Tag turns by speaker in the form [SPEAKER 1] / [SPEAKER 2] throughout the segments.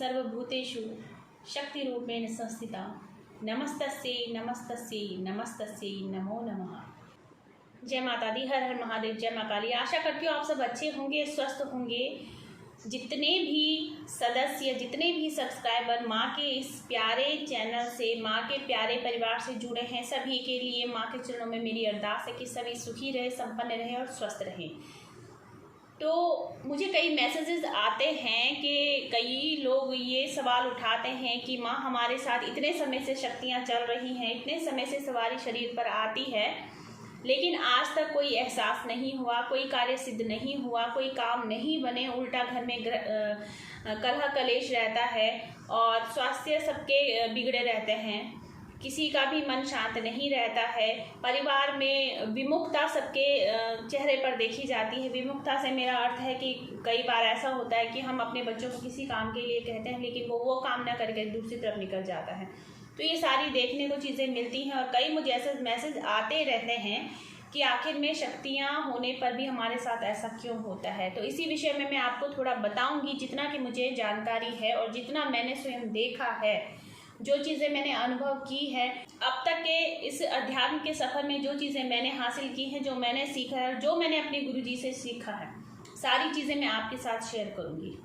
[SPEAKER 1] सर्वभूतेषु शक्तिरूपेण संस्थिता नमस्तस्यै नमस्तस्यै नमस्तस्यै नमो नमः। जय माता दी, हर हर महादेव, जय मां काली। आशा करती हूँ आप सब अच्छे होंगे, स्वस्थ होंगे। जितने भी सदस्य, जितने भी सब्सक्राइबर माँ के इस प्यारे चैनल से, माँ के प्यारे परिवार से जुड़े हैं, सभी के लिए माँ के चरणों में मेरी अरदास है कि सभी सुखी रहे, संपन्न रहे और स्वस्थ रहें। तो मुझे कई मैसेजेस आते हैं कि कई लोग ये सवाल उठाते हैं कि माँ हमारे साथ इतने समय से शक्तियाँ चल रही हैं, इतने समय से सवारी शरीर पर आती है, लेकिन आज तक कोई एहसास नहीं हुआ, कोई कार्य सिद्ध नहीं हुआ, कोई काम नहीं बने, उल्टा घर में कलह कलेश रहता है और स्वास्थ्य सबके बिगड़े रहते हैं, किसी का भी मन शांत नहीं रहता है, परिवार में विमुखता सबके चेहरे पर देखी जाती है। विमुखता से मेरा अर्थ है कि कई बार ऐसा होता है कि हम अपने बच्चों को किसी काम के लिए कहते हैं, लेकिन वो काम ना करके दूसरी तरफ निकल जाता है। तो ये सारी देखने को चीज़ें मिलती हैं और कई मुझे ऐसे मैसेज आते रहते हैं कि आखिर में शक्तियाँ होने पर भी हमारे साथ ऐसा क्यों होता है। तो इसी विषय में मैं आपको थोड़ा बताऊंगी, जितना कि मुझे जानकारी है और जितना मैंने स्वयं देखा है, जो चीज़ें मैंने अनुभव की है अब तक के इस अध्यात्म के सफ़र में, जो चीज़ें मैंने हासिल की हैं, जो मैंने सीखा है और जो मैंने अपने गुरुजी से सीखा है, सारी चीज़ें मैं आपके साथ शेयर करूँगी।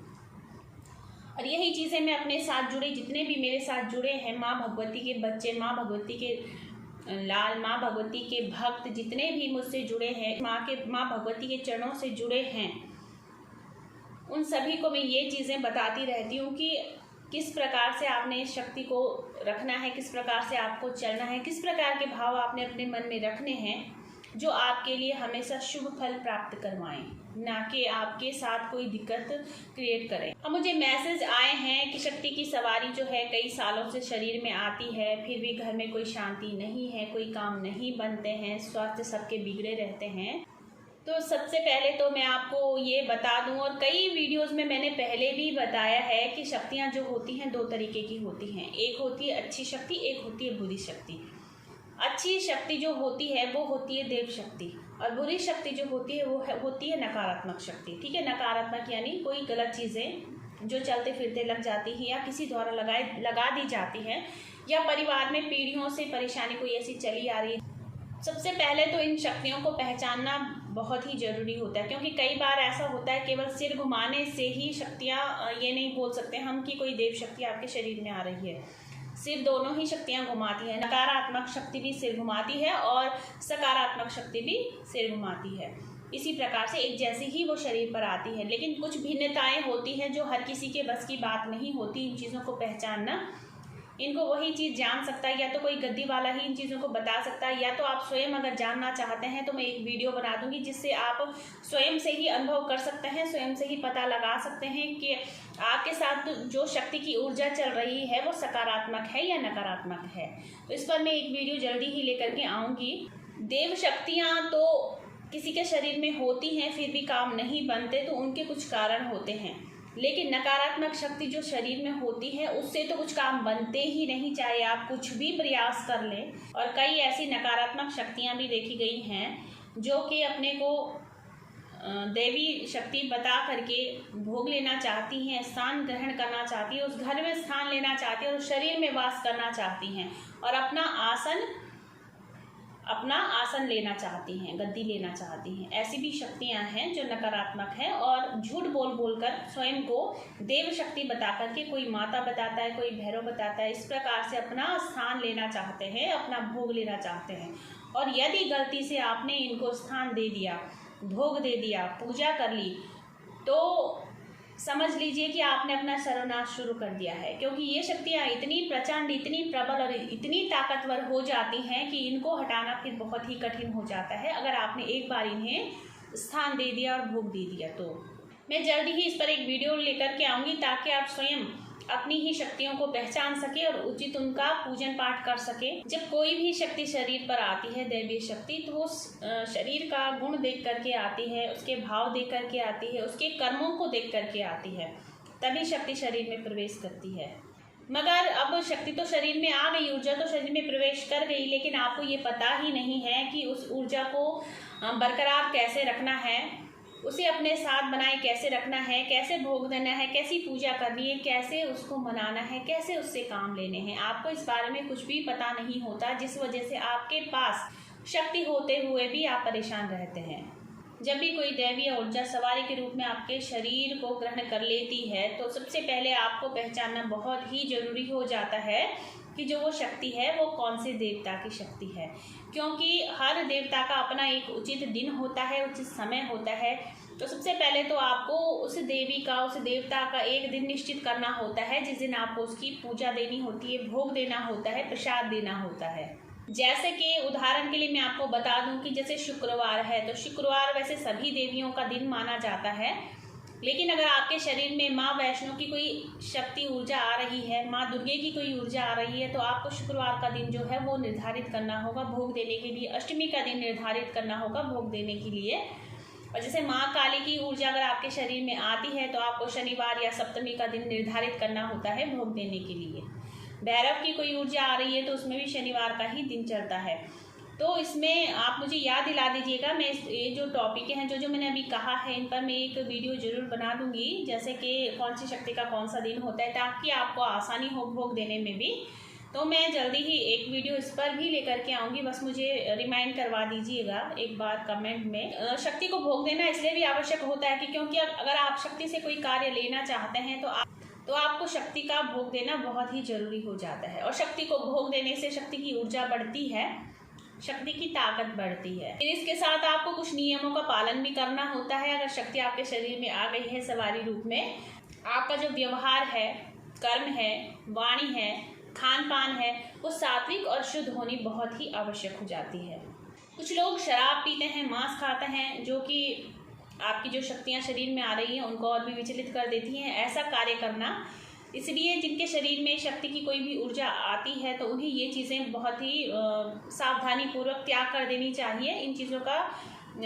[SPEAKER 1] और यही चीज़ें मैं अपने साथ जुड़े, जितने भी मेरे साथ जुड़े हैं, माँ भगवती के बच्चे, माँ भगवती के लाल, माँ भगवती के भक्त, जितने भी मुझसे जुड़े हैं, माँ भगवती के चरणों से जुड़े हैं, उन सभी को मैं ये चीज़ें बताती रहती हूँ कि किस प्रकार से आपने इस शक्ति को रखना है, किस प्रकार से आपको चलना है, किस प्रकार के भाव आपने अपने मन में रखने हैं जो आपके लिए हमेशा शुभ फल प्राप्त करवाएं, ना कि आपके साथ कोई दिक्कत क्रिएट करें। अब मुझे मैसेज आए हैं कि शक्ति की सवारी जो है कई सालों से शरीर में आती है, फिर भी घर में कोई शांति नहीं है, कोई काम नहीं बनते हैं, स्वास्थ्य सबके बिगड़े रहते हैं। तो सबसे पहले तो मैं आपको ये बता दूं, और कई वीडियोस में मैंने पहले भी बताया है कि शक्तियां जो होती हैं दो तरीके की होती हैं। एक होती है अच्छी शक्ति, एक होती है बुरी शक्ति। अच्छी शक्ति जो होती है वो होती है देव शक्ति, और बुरी शक्ति जो होती है वो होती है नकारात्मक शक्ति। ठीक है, नकारात्मक यानी कोई गलत चीज़ें जो चलते फिरते लग जाती हैं या किसी द्वारा लगा दी जाती हैं, या परिवार में पीढ़ियों से परेशानी कोई ऐसी चली आ रही है। सबसे पहले तो इन शक्तियों को पहचानना बहुत ही ज़रूरी होता है, क्योंकि कई बार ऐसा होता है केवल सिर घुमाने से ही शक्तियाँ, ये नहीं बोल सकते हम कि कोई देव शक्ति आपके शरीर में आ रही है। सिर दोनों ही शक्तियाँ घुमाती हैं, नकारात्मक शक्ति भी सिर घुमाती है और सकारात्मक शक्ति भी सिर घुमाती है। इसी प्रकार से एक जैसी ही वो शरीर पर आती है, लेकिन कुछ भिन्नताएँ होती हैं जो हर किसी के बस की बात नहीं होती इन चीज़ों को पहचानना। इनको वही चीज़ जान सकता है, या तो कोई गद्दी वाला ही इन चीज़ों को बता सकता है, या तो आप स्वयं अगर जानना चाहते हैं तो मैं एक वीडियो बना दूंगी जिससे आप स्वयं से ही अनुभव कर सकते हैं, स्वयं से ही पता लगा सकते हैं कि आपके साथ जो शक्ति की ऊर्जा चल रही है वो सकारात्मक है या नकारात्मक है। तो इस पर मैं एक वीडियो जल्दी ही लेकर के आऊँगी। देव शक्तियाँ तो किसी के शरीर में होती हैं फिर भी काम नहीं बनते, तो उनके कुछ कारण होते हैं, लेकिन नकारात्मक शक्ति जो शरीर में होती है उससे तो कुछ काम बनते ही नहीं, चाहे आप कुछ भी प्रयास कर लें। और कई ऐसी नकारात्मक शक्तियां भी देखी गई हैं जो कि अपने को देवी शक्ति बता करके भोग लेना चाहती हैं, स्थान ग्रहण करना चाहती है, उस घर में स्थान लेना चाहती है और शरीर में वास करना चाहती हैं और अपना आसन लेना चाहती हैं, गद्दी लेना चाहती हैं। ऐसी भी शक्तियां हैं जो नकारात्मक हैं और झूठ बोल कर स्वयं को देव शक्ति बता करके, कोई माता बताता है, कोई भैरव बताता है, इस प्रकार से अपना स्थान लेना चाहते हैं, अपना भोग लेना चाहते हैं। और यदि गलती से आपने इनको स्थान दे दिया, भोग दे दिया, पूजा कर ली, तो समझ लीजिए कि आपने अपना सर्वनाश शुरू कर दिया है, क्योंकि ये शक्तियाँ इतनी प्रचंड, इतनी प्रबल और इतनी ताकतवर हो जाती हैं कि इनको हटाना फिर बहुत ही कठिन हो जाता है अगर आपने एक बार इन्हें स्थान दे दिया और भोग दे दिया। तो मैं जल्दी ही इस पर एक वीडियो लेकर के आऊँगी ताकि आप स्वयं अपनी ही शक्तियों को पहचान सके और उचित उनका पूजन पाठ कर सके। जब कोई भी शक्ति शरीर पर आती है, दैवीय शक्ति, तो वो शरीर का गुण देख करके आती है, उसके भाव देख करके आती है, उसके कर्मों को देख करके आती है, तभी शक्ति शरीर में प्रवेश करती है। मगर अब शक्ति तो शरीर में आ गई, ऊर्जा तो शरीर में प्रवेश कर गई, लेकिन आपको ये पता ही नहीं है कि उस ऊर्जा को बरकरार कैसे रखना है, उसे अपने साथ बनाए कैसे रखना है, कैसे भोग देना है, कैसी पूजा करनी है, कैसे उसको मनाना है, कैसे उससे काम लेने हैं। आपको इस बारे में कुछ भी पता नहीं होता, जिस वजह से आपके पास शक्ति होते हुए भी आप परेशान रहते हैं। जब भी कोई दैवीय ऊर्जा सवारी के रूप में आपके शरीर को ग्रहण कर लेती है तो सबसे पहले आपको पहचानना बहुत ही जरूरी हो जाता है कि जो वो शक्ति है वो कौन से देवता की शक्ति है, क्योंकि हर देवता का अपना एक उचित दिन होता है, उचित समय होता है। तो सबसे पहले तो आपको उस देवी का, उस देवता का एक दिन निश्चित करना होता है जिस दिन आपको उसकी पूजा देनी होती है, भोग देना होता है, प्रसाद देना होता है। जैसे कि उदाहरण के लिए मैं आपको बता दूं कि जैसे शुक्रवार है, तो शुक्रवार वैसे सभी देवियों का दिन माना जाता है, लेकिन अगर आपके शरीर में माँ वैष्णो की कोई शक्ति ऊर्जा आ रही है, माँ दुर्गे की कोई ऊर्जा आ रही है, तो आपको शुक्रवार का दिन जो है वो निर्धारित करना होगा भोग देने के लिए। अष्टमी का दिन निर्धारित करना होगा भोग देने के लिए। और जैसे माँ काली की ऊर्जा अगर आपके शरीर में आती है तो आपको शनिवार या सप्तमी का दिन निर्धारित करना होता है भोग देने के लिए। भैरव की कोई ऊर्जा आ रही है तो उसमें भी शनिवार का ही दिन चलता है। तो इसमें आप मुझे याद दिला दीजिएगा, मैं ये जो टॉपिक हैं जो मैंने अभी कहा है इन पर मैं एक वीडियो जरूर बना दूंगी, जैसे कि कौन सी शक्ति का कौन सा दिन होता है, ताकि आपको आसानी हो भोग देने में भी। तो मैं जल्दी ही एक वीडियो इस पर भी लेकर के आऊँगी, बस मुझे रिमाइंड करवा दीजिएगा एक बार कमेंट में। शक्ति को भोग देना इसलिए भी आवश्यक होता है कि क्योंकि अगर आप शक्ति से कोई कार्य लेना चाहते हैं तो आपको शक्ति का भोग देना बहुत ही जरूरी हो जाता है। और शक्ति को भोग देने से शक्ति की ऊर्जा बढ़ती है, शक्ति की ताकत बढ़ती है। फिर इसके साथ आपको कुछ नियमों का पालन भी करना होता है। अगर शक्ति आपके शरीर में आ गई है सवारी रूप में, आपका जो व्यवहार है, कर्म है, वाणी है, खान पान है, वो सात्विक और शुद्ध होनी बहुत ही आवश्यक हो जाती है। कुछ लोग शराब पीते हैं, मांस खाते हैं, जो कि आपकी जो शक्तियां शरीर में आ रही हैं उनको और भी विचलित कर देती हैं। ऐसा कार्य करना, इसलिए जिनके शरीर में शक्ति की कोई भी ऊर्जा आती है तो उन्हें ये चीज़ें बहुत ही सावधानी पूर्वक त्याग कर देनी चाहिए। इन चीज़ों का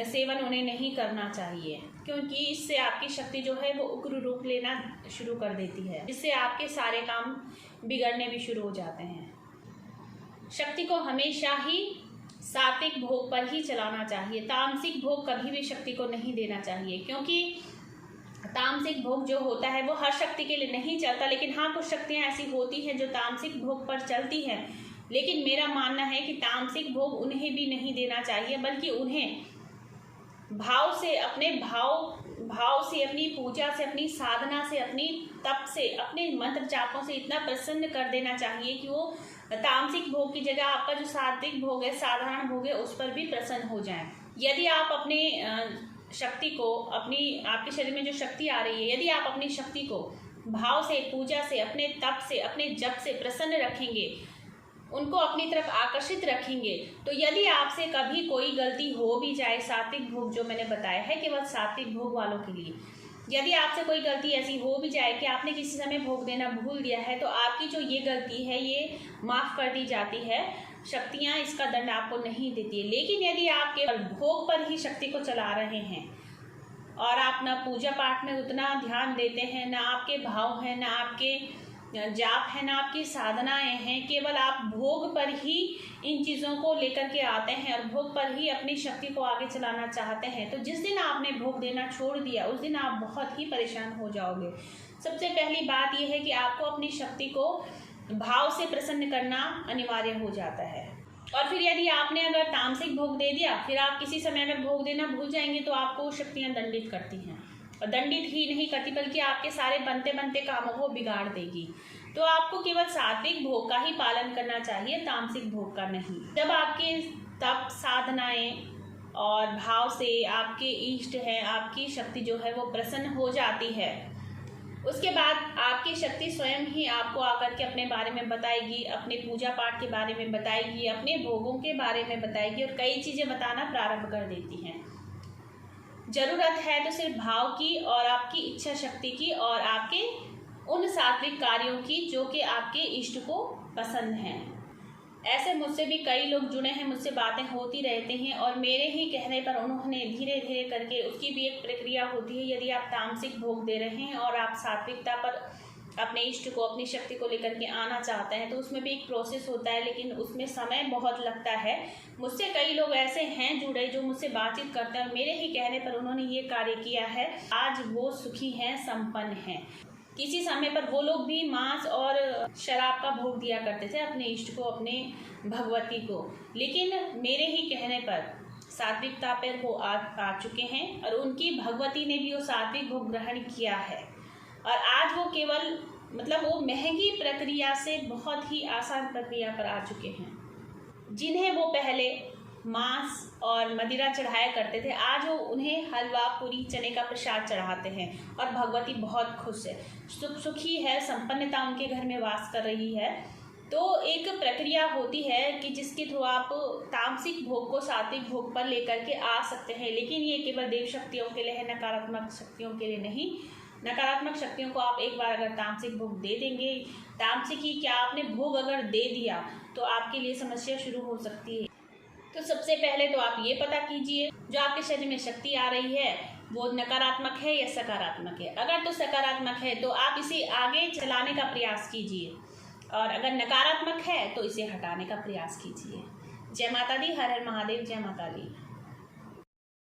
[SPEAKER 1] सेवन उन्हें नहीं करना चाहिए, क्योंकि इससे आपकी शक्ति जो है वो उग्र रूप लेना शुरू कर देती है, जिससे आपके सारे काम बिगड़ने भी शुरू हो जाते हैं। शक्ति को हमेशा ही सात्विक भोग पर ही चलाना चाहिए। तामसिक भोग कभी भी शक्ति को नहीं देना चाहिए, क्योंकि तामसिक भोग जो होता है वो हर शक्ति के लिए नहीं चलता, लेकिन हाँ कुछ शक्तियाँ ऐसी होती हैं जो तामसिक भोग पर चलती हैं। लेकिन मेरा मानना है कि तामसिक भोग उन्हें भी नहीं देना चाहिए, बल्कि उन्हें भाव से, अपने भाव से, अपनी पूजा से, अपनी साधना से, अपनी तप से, अपने मंत्र जापों से इतना प्रसन्न कर देना चाहिए कि वो तामसिक भोग की जगह आपका जो सात्विक भोग है, साधारण भोग है, उस पर भी प्रसन्न हो जाएं। यदि आप अपने शक्ति को, आपके शरीर में जो शक्ति आ रही है, यदि आप अपनी शक्ति को भाव से, पूजा से, अपने तप से, अपने जप से प्रसन्न रखेंगे, उनको अपनी तरफ आकर्षित रखेंगे, तो यदि आपसे कभी कोई गलती हो भी जाए, सात्विक भोग जो मैंने बताया है केवल सात्विक भोग वालों के लिए, यदि आपसे कोई गलती ऐसी हो भी जाए कि आपने किसी समय भोग देना भूल दिया है, तो आपकी जो ये गलती है ये माफ़ कर दी जाती है। शक्तियाँ इसका दंड आपको नहीं देती है। लेकिन यदि आप केवल भोग पर ही शक्ति को चला रहे हैं और आप ना पूजा पाठ में उतना ध्यान देते हैं, ना आपके भाव हैं, ना आपके जाप है, ना आपकी साधनाएं हैं, केवल आप भोग पर ही इन चीज़ों को लेकर के आते हैं और भोग पर ही अपनी शक्ति को आगे चलाना चाहते हैं, तो जिस दिन आपने भोग देना छोड़ दिया उस दिन आप बहुत ही परेशान हो जाओगे। सबसे पहली बात यह है कि आपको अपनी शक्ति को भाव से प्रसन्न करना अनिवार्य हो जाता है। और फिर यदि आपने अगर तामसिक भोग दे दिया, फिर आप किसी समय अगर भोग देना भूल जाएंगे तो आपको शक्तियाँ दंडित करती हैं, और दंडित ही नहीं करती बल्कि आपके सारे बनते बनते कामों को बिगाड़ देगी। तो आपको केवल सात्विक भोग का ही पालन करना चाहिए, तामसिक भोग का नहीं। जब आपके तप, साधनाएं और भाव से आपके इष्ट हैं, आपकी शक्ति जो है वो प्रसन्न हो जाती है, उसके बाद आपकी शक्ति स्वयं ही आपको आकर के अपने बारे में बताएगी, अपने पूजा पाठ के बारे में बताएगी, अपने भोगों के बारे में बताएगी और कई चीज़ें बताना प्रारंभ कर देती हैं। जरूरत है तो सिर्फ भाव की और आपकी इच्छा शक्ति की और आपके उन सात्विक कार्यों की जो कि आपके इष्ट को पसंद हैं। ऐसे मुझसे भी कई लोग जुड़े हैं, मुझसे बातें होती रहती हैं और मेरे ही कहने पर उन्होंने धीरे धीरे करके, उसकी भी एक प्रक्रिया होती है। यदि आप तामसिक भोग दे रहे हैं और आप सात्विकता पर अपने इष्ट को, अपनी शक्ति को लेकर के आना चाहते हैं तो उसमें भी एक प्रोसेस होता है, लेकिन उसमें समय बहुत लगता है। मुझसे कई लोग ऐसे हैं जुड़े जो मुझसे बातचीत करते हैं और मेरे ही कहने पर उन्होंने ये कार्य किया है। आज वो सुखी हैं, संपन्न हैं। किसी समय पर वो लोग भी मांस और शराब का भोग दिया करते थे अपने इष्ट को, अपने भगवती को, लेकिन मेरे ही कहने पर सात्विकता पर वो आ चुके हैं और उनकी भगवती ने भी वो सात्विक भोग ग्रहण किया है। और आज वो केवल वो महंगी प्रक्रिया से बहुत ही आसान प्रक्रिया पर आ चुके हैं। जिन्हें वो पहले मांस और मदिरा चढ़ाया करते थे, आज वो उन्हें हलवा, पूरी, चने का प्रसाद चढ़ाते हैं और भगवती बहुत खुश है, सुखी है, संपन्नता उनके घर में वास कर रही है। तो एक प्रक्रिया होती है कि जिसके थ्रू आप तामसिक भोग को सात्विक भोग पर लेकर के आ सकते हैं, लेकिन ये केवल देव शक्तियों के लिए है, नकारात्मक शक्तियों के लिए नहीं। नकारात्मक शक्तियों को आप एक बार अगर तामसिक भोग दे देंगे, तामसिक ही क्या, आपने भोग अगर दे दिया तो आपके लिए समस्या शुरू हो सकती है। तो सबसे पहले तो आप ये पता कीजिए जो आपके शरीर में शक्ति आ रही है वो नकारात्मक है या सकारात्मक है। अगर तो सकारात्मक है तो आप इसे आगे चलाने का प्रयास कीजिए, और अगर नकारात्मक है तो इसे हटाने का प्रयास कीजिए। जय माता दी, हर हर महादेव, जय माता दी।